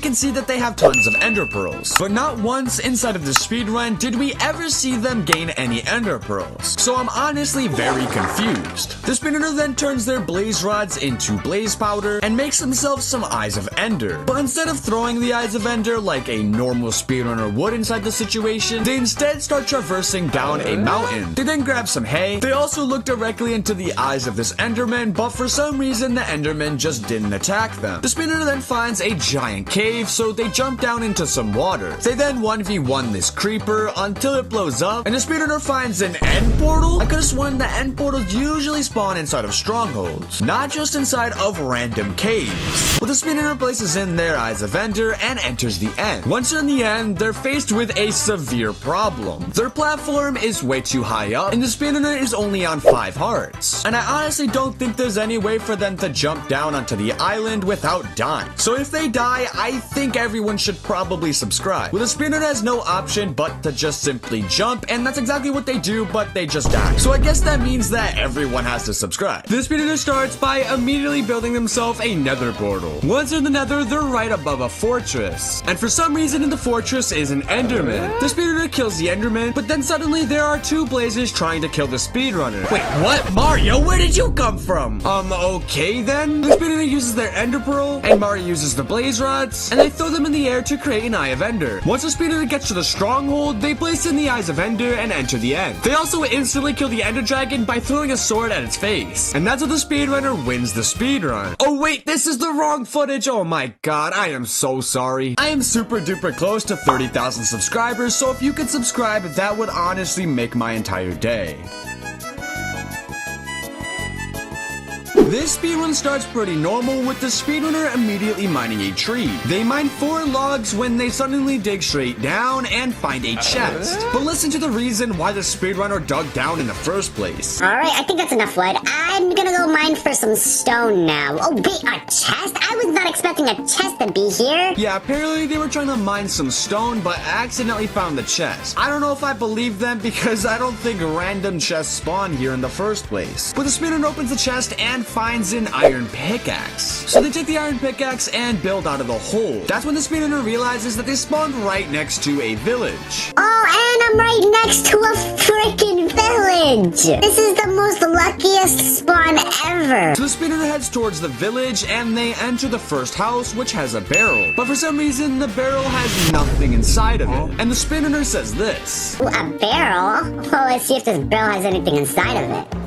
can see that they have tons of ender pearls. But not once inside of the speedrun did we ever see them gain any ender pearls. So I'm honestly very confused. The speedrunner then turns their blaze rods into blaze powder and makes themselves some eyes of ender. But instead of throwing the eyes of ender like a normal speedrunner would inside the situation, they instead start traversing down a mountain. They then grab some hay. They also look directly into the eyes of this enderman, but for some reason the enderman just didn't attack them. The speedrunner then finds a giant cave, so they jump down into some water. They then 1v1 this creeper until it blows up, and the speedrunner finds an end portal. I could have sworn the end portals usually spawn inside of strongholds, not just inside of random caves. Well, the speedrunner places in their eyes of ender and enters the end. Once they're in the end, they're faced with a severe problem. Their platform is way too high up, and the speedrunner is only on 5 hearts. And I honestly don't think there's any way for them to jump down onto the island without dying. So if they die, I think everyone should probably subscribe. Well, the speedrunner has no option but to just simply jump, and that's exactly what they do, but they just die. So I guess that means that everyone has to subscribe. The speedrunner starts by immediately building themselves a nether portal. Once they're in the nether, they're right above a fortress. And for some reason in the fortress is an enderman. The speedrunner kills the enderman, but then suddenly there are 2 blazers trying to kill the speedrunner. Wait, what? Mario, where did you come from? Okay then. The speedrunner uses their ender pearl, and Mario uses the blaze rods, and they throw them in the air to create an eye of ender. Once the speedrunner gets to the stronghold, they place in the eyes of ender and enter the end. They also instantly kill the ender dragon by throwing a sword at its face. And that's how the speedrunner wins the speedrun. Oh wait, this is the wrong footage. Oh my god, I am so sorry. I am super duper close to 30,000 subscribers, so if you could subscribe, that would honestly make my entire day. This speedrun starts pretty normal with the speedrunner immediately mining a tree. They mine 4 logs when they suddenly dig straight down and find a chest. But listen to the reason why the speedrunner dug down in the first place. Alright, I think that's enough wood. I'm gonna go mine for some stone now. Oh wait, a chest? I was not expecting a chest to be here. Yeah, apparently they were trying to mine some stone, but accidentally found the chest. I don't know if I believe them because I don't think random chests spawn here in the first place. But the speedrunner opens the chest and finds an iron pickaxe. So they take the iron pickaxe and build out of the hole. That's when the speedrunner realizes that they spawned right next to a village. Oh, and I'm right next to a freaking village. This is the most luckiest spawn ever. So the speedrunner heads towards the village and they enter the first house, which has a barrel. But for some reason, the barrel has nothing inside of it. And the speedrunner says this. Ooh, a barrel? Well, let's see if this barrel has anything inside of it.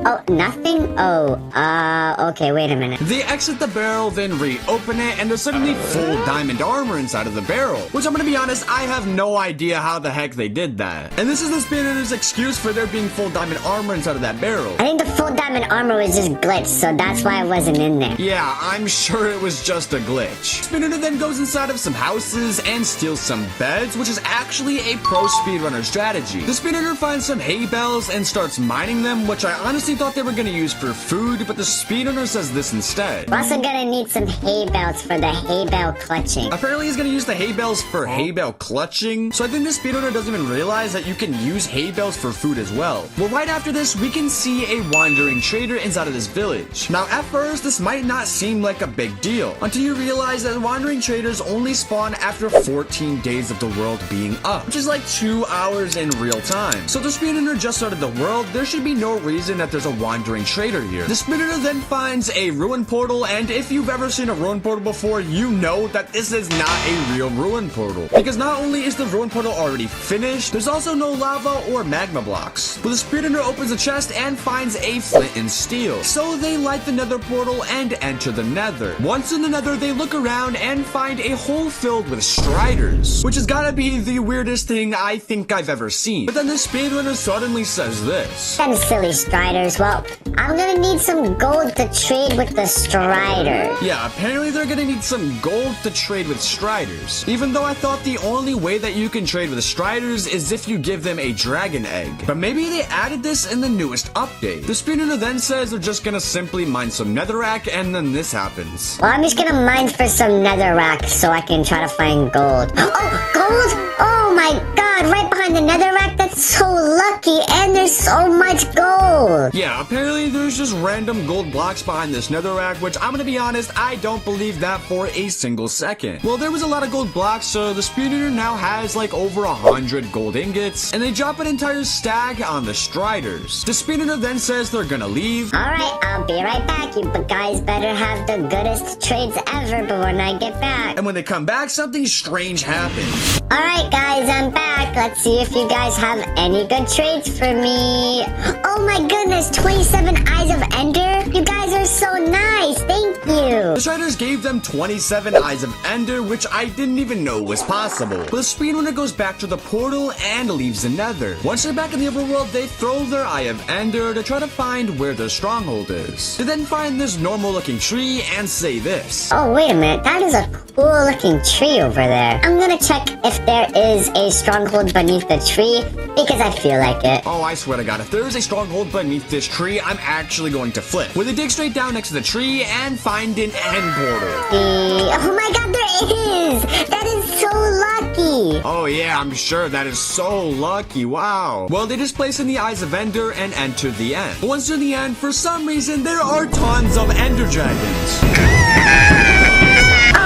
Oh, nothing? Okay, wait a minute. They exit the barrel, then reopen it, and there's suddenly full diamond armor inside of the barrel. Which I'm gonna be honest, I have no idea how the heck they did that. And this is the speedrunner's excuse for there being full diamond armor inside of that barrel. I think the full diamond armor was just glitched, so that's why it wasn't in there. Yeah, I'm sure it was just a glitch. Speedrunner then goes inside of some houses and steals some beds, which is actually a pro speedrunner strategy. The speedrunner finds some hay bales and starts mining them, which I honestly thought they were gonna use for food, but the speedrunner says this instead. We're also gonna need some hay bales for the hay bale clutching. Apparently he's gonna use the hay bales for hay bale clutching, so I think the speedrunner doesn't even realize that you can use hay bales for food as well. Well, right after this, we can see a wandering trader inside of this village. Now, at first, this might not seem like a big deal, until you realize that wandering traders only spawn after 14 days of the world being up, which is like 2 hours in real time. So the speedrunner just started the world, there should be no reason that there's there's a wandering trader here. The speedrunner then finds a ruin portal, and if you've ever seen a ruin portal before, you know that this is not a real ruin portal. Because not only is the ruin portal already finished, there's also no lava or magma blocks. But the speedrunner opens a chest and finds a flint and steel. So they light the nether portal and enter the nether. Once in the nether, they look around and find a hole filled with striders, which has gotta be the weirdest thing I think I've ever seen. But then the speedrunner suddenly says this. Them silly striders. Well, I'm gonna need some gold to trade with the strider. Yeah, apparently they're gonna need some gold to trade with striders. Even though I thought the only way that you can trade with striders is if you give them a dragon egg. But maybe they added this in the newest update. The speedrunner then says they're just gonna simply mine some netherrack, and then this happens. Well, I'm just gonna mine for some netherrack so I can try to find gold. Oh, gold? Oh my god, right behind the netherrack? That's so lucky, and there's so much gold. Yeah, apparently there's just random gold blocks behind this netherrack, which I'm gonna be honest, I don't believe that for a single second. Well, there was a lot of gold blocks, so the speedrunner now has like over 100 gold ingots, and they drop an entire stack on the striders. The speedrunner then says they're gonna leave. Alright, I'll be right back. You guys better have the goodest trades ever but when I get back. And when they come back, something strange happens. Alright guys, I'm back. Let's see if you guys have any good trades for me. Oh my goodness, 27 Eyes of Ender? You guys are so nice. Thank you. The striders gave them 27 Eyes of Ender, which I didn't even know was possible. But the speedrunner goes back to the portal and leaves the nether. Once they're back in the overworld, they throw their Eye of Ender to try to find where their stronghold is. They then find this normal looking tree and say this. Oh, wait a minute. That is a cool looking tree over there. I'm gonna check if there is a stronghold beneath the tree because I feel like it. Oh, I swear to God, if there is a stronghold beneath this tree, I'm actually going to flip. Well, they dig straight down next to the tree and find an end portal. Oh my god, there is! That is so lucky! Oh yeah, I'm sure that is so lucky, wow. Well, they just place in the Eyes of Ender and enter the end. But once they're in the end, for some reason, there are tons of Ender Dragons.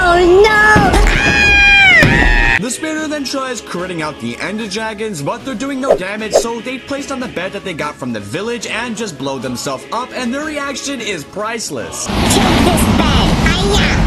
Oh no! The speedrunner then tries critting out the Ender Dragons, but they're doing no damage, so they placed on the bed that they got from the village and just blow themselves up, and their reaction is priceless. Take this bed!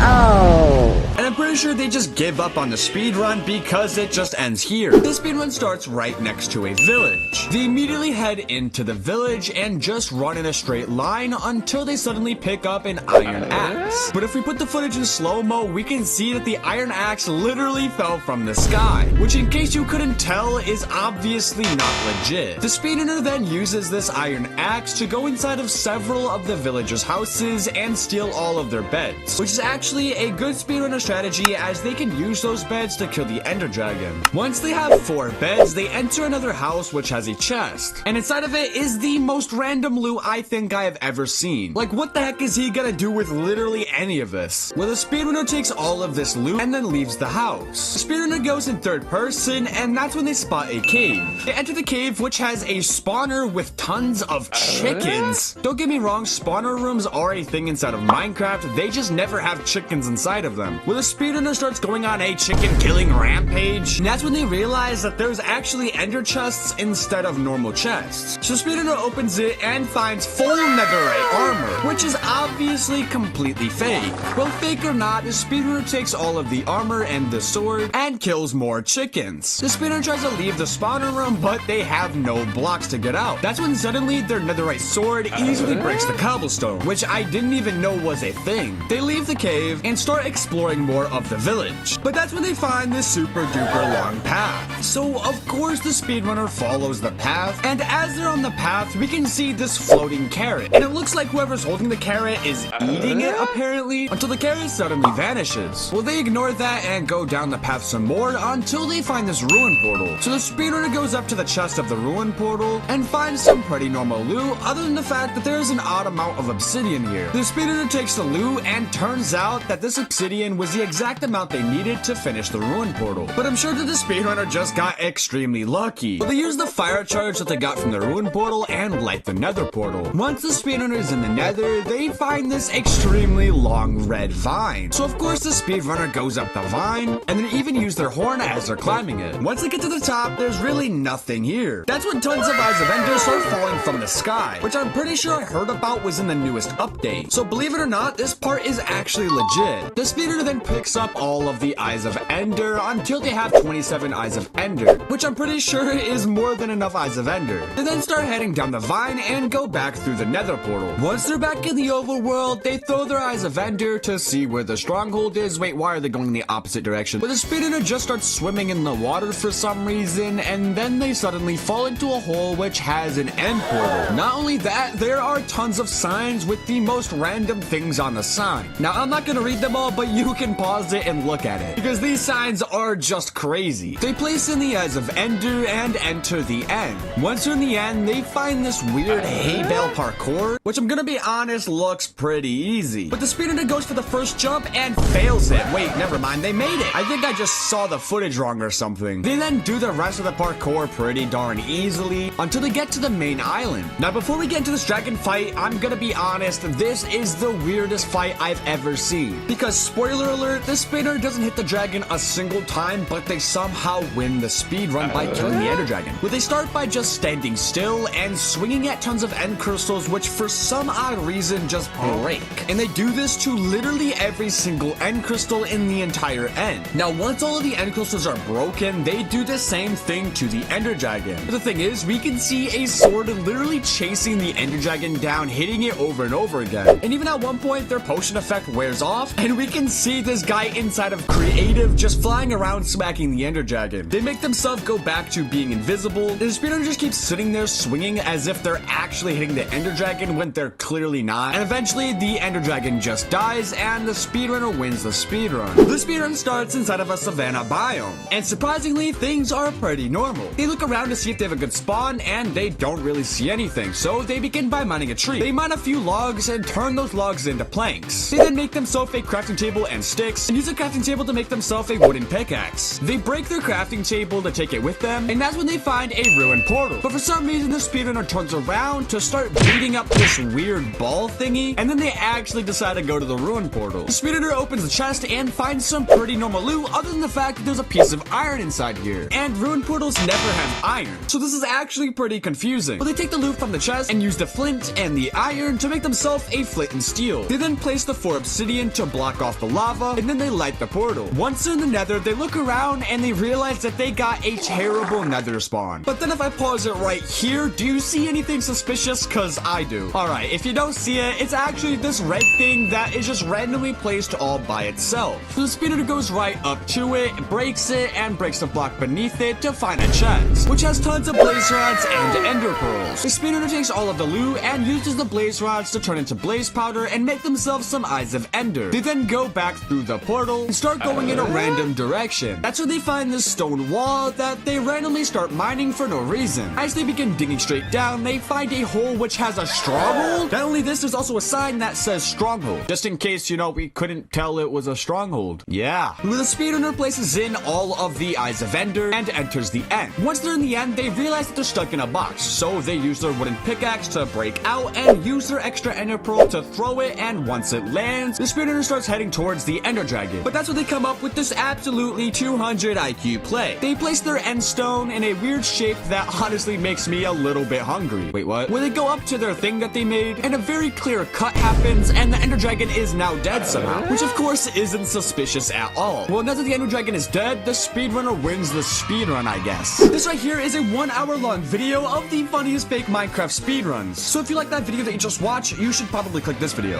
Oh. And I'm pretty sure they just give up on the speedrun because it just ends here. The speedrun starts right next to a village. They immediately head into the village and just run in a straight line until they suddenly pick up an iron axe. But if we put the footage in slow-mo, we can see that the iron axe literally fell from the sky, which in case you couldn't tell is obviously not legit. The speedrunner then uses this iron axe to go inside of several of the villagers' houses and steal all of their beds, which is actually a good speedrunner strategy as they can use those beds to kill the Ender Dragon. Once they have 4 beds, they enter another house which has a chest, and inside of it is the most random loot I think I have ever seen. Like, what the heck is he gonna do with literally any of this? Well, the speedrunner takes all of this loot and then leaves the house. The speedrunner goes in third person, and that's when they spot a cave. They enter the cave, which has a spawner with tons of chickens. Don't get me wrong, spawner rooms are a thing inside of Minecraft, they just never have chickens inside of them. Well, the speedrunner starts going on a chicken killing rampage, and that's when they realize that there's actually ender chests instead of normal chests. So the speedrunner opens it and finds full netherite armor, which is obviously completely fake. Well, fake or not, the speedrunner takes all of the armor and the sword and kills more chickens. The speedrunner tries to leave the spawner room, but they have no blocks to get out. That's when suddenly their netherite sword easily breaks the cobblestone, which I didn't even know was a thing. They leave the cave and start exploring more of the village. But that's when they find this super duper long path. So of course the speedrunner follows the path, and as they're on the path, we can see this floating carrot. And it looks like whoever's holding the carrot is eating it apparently, until the carrot suddenly vanishes. Well, they ignore that and go down the path some more until they find this ruin portal. So the speedrunner goes up to the chest of the ruin portal and finds some pretty normal loot, other than the fact that there is an odd amount of obsidian here. The speedrunner takes the loot and turns turns out that this obsidian was the exact amount they needed to finish the ruin portal. But I'm sure that the speedrunner just got extremely lucky. They used the fire charge that they got from the ruin portal and light the nether portal. Once the speedrunner is in the nether, they find this extremely long red vine. So of course the speedrunner goes up the vine, and then even use their horn as they're climbing it. Once they get to the top, there's really nothing here. That's when tons of eyes of ender start falling from the sky, which I'm pretty sure I heard about was in the newest update. So believe it or not, this part is actually legit. The speedrunner then picks up all of the eyes of ender until they have 27 eyes of ender, which I'm pretty sure is more than enough eyes of ender. They then start heading down the vine and go back through the nether portal. Once they're back in the overworld, they throw their eyes of ender to see where the stronghold is. Wait, why are they going in the opposite direction? But the speedrunner just starts swimming in the water for some reason, and then they suddenly fall into a hole which has an end portal. Not only that, there are tons of signs with the most random things on the sign. Now, I'm not gonna read them all, but you can pause it and look at it, because these signs are just crazy. They place in the eyes of ender and enter the end. Once they're in the end, they find this weird hay bale parkour, which I'm gonna be honest, looks pretty easy. But the speedrunner goes for the first jump and fails it. Wait, never mind, they made it. I think I just saw the footage wrong or something. They then do the rest of the parkour pretty darn easily until they get to the main island. Now, before we get into this dragon fight, I'm gonna be honest, this is the weirdest fight I've ever seen. Because, spoiler alert, the speedrunner doesn't hit the dragon a single time, but they somehow win the speedrun by killing the ender dragon. Where they start by just standing still and swinging at tons of end crystals, which for some odd reason just break. And they do this to literally every single end crystal in the entire end. Now, once all of the end crystals are broken, they do the same thing to the ender dragon. But the thing is, we can see a sword literally chasing the ender dragon down, hitting it over and over again. And even at one point, their potion effect wears off, and we can see this guy inside of creative just flying around smacking the ender dragon. They make themselves go back to being invisible. The speedrunner just keeps sitting there swinging as if they're actually hitting the ender dragon when they're clearly not. And eventually, the ender dragon just dies, and the speedrunner wins the speedrun. The speedrun starts inside of a savanna biome, and surprisingly, things are pretty normal. They look around to see if they have a good spawn, and they don't really see anything, so they begin by mining a tree. They mine a few logs and turn those logs into planks. They then make themselves a crafting table and sticks, and use the crafting table to make themselves a wooden pickaxe. They break their crafting table to take it with them, and that's when they find a ruined portal. But for some reason, the speedrunner turns around to start beating up this weird ball thingy, and then they actually decide to go to the ruined portal. The speedrunner opens the chest and finds some pretty normal loot, other than the fact that there's a piece of iron inside here. And ruined portals never have iron, so this is actually pretty confusing. But they take the loot from the chest and use the flint and the iron to make themselves a flint and steel. They then place the 4 obsidian to block off the lava, and then they light the portal. Once they're in the nether, they look around and they realize that they got a terrible nether spawn. But then if I pause it right here, do you see anything suspicious? Cause I do. Alright, if you don't see it, it's actually this red thing that is just randomly placed all by itself. So the speedrunner goes right up to it, breaks it, and breaks the block beneath it to find a chest, which has tons of blaze rods and ender pearls. The speedrunner takes all of the loot and uses the blaze rods to turn into blaze powder and make themselves some eyes of ender. They then go back through the portal and start going in a random direction. That's where they find this stone wall that they randomly start mining for no reason. As they begin digging straight down, they find a hole which has a stronghold. Not only this, there's also a sign that says stronghold, just in case, you know, we couldn't tell it was a stronghold. Yeah. Where the speedrunner places in all of the eyes of ender and enters the end. Once they're in the end, they realize that they're stuck in a box, so they use their wooden pickaxe to break out and use their extra ender pearl to throw it, and once it lands, the speedrunner starts heading towards the ender dragon. But that's where they come up with this absolutely 200 IQ play. They place their end stone in a weird shape that honestly makes me a little bit hungry. Wait, what? Where they go up to their thing that they made, and a very clear cut happens, and the ender dragon is now dead somehow, which of course isn't suspicious at all. Well, now that the ender dragon is dead, the speedrunner wins the speedrun, I guess. This right here is a 1 hour long video of the funniest fake Minecraft speedruns. So if you like that video that you just watched, you should probably click this video.